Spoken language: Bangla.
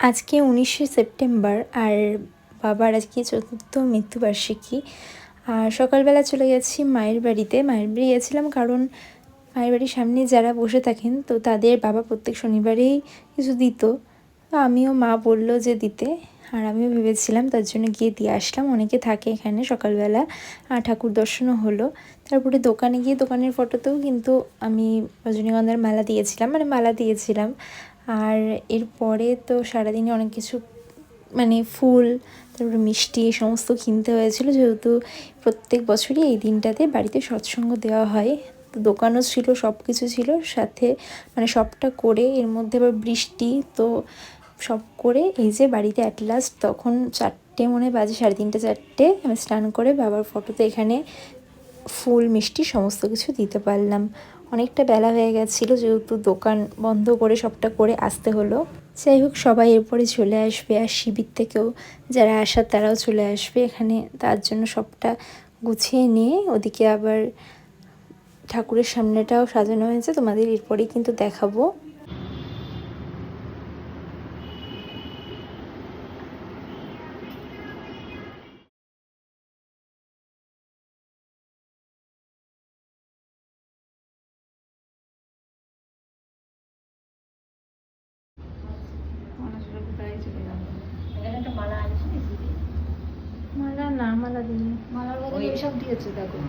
আজকে 19শে সেপ্টেম্বর আর বাবার আজকে চতুর্থ মৃত্যুবার্ষিকী। আর সকালবেলা চলে গেছি মায়ের বাড়িতে। মায়ের বাড়ি গেছিলাম কারণ মায়ের বাড়ির সামনে যারা বসে থাকেন তো তাদের বাবা প্রত্যেক শনিবারেই কিছু দিত, তো আমিও মা বললো যে দিতে, আর আমিও ভেবেছিলাম, তার জন্য গিয়ে দিয়ে আসলাম। অনেকে থাকে এখানে সকালবেলা, আর ঠাকুর দর্শনও হলো। তারপরে দোকানে গিয়ে দোকানের ফটোতেও কিন্তু আমি রজনীগন্ধার মালা দিয়েছিলাম, মালা দিয়েছিলাম। আর এরপরে তো সারাদিনে অনেক কিছু ফুল, তারপরে মিষ্টি এই সমস্ত কিনতে হয়েছিল, যেহেতু প্রত্যেক বছরই এই দিনটাতে বাড়িতে সৎসঙ্গ দেওয়া হয়। তো দোকানও ছিল, সব কিছু ছিল সাথে, সবটা করে এর মধ্যে আবার বৃষ্টি, তো সব করে এই যে বাড়িতে অ্যাট লাস্ট তখন 4টে মনে বাজে, 3:30 4টে আমি স্নান করে বাবার ফটোতে এখানে ফুল মিষ্টি সমস্ত কিছু দিতে পারলাম। অনেকটা বেলা হয়ে গেছিলো, যেহেতু দোকান বন্ধ করে সবটা করে আসতে হলো। যাই হোক, সবাই এরপরে চলে আসবে, আর শিবির থেকেও যারা আসার তারাও চলে আসবে এখানে, তার জন্য সবটা গুছিয়ে নিয়ে ওদিকে আবার ঠাকুরের সামনেটাও সাজানো হয়েছে, তোমাদের এরপরেই কিন্তু দেখাবো। মালা না, মালা দিই, মালার বদলে এসব দিয়েছে দেখো।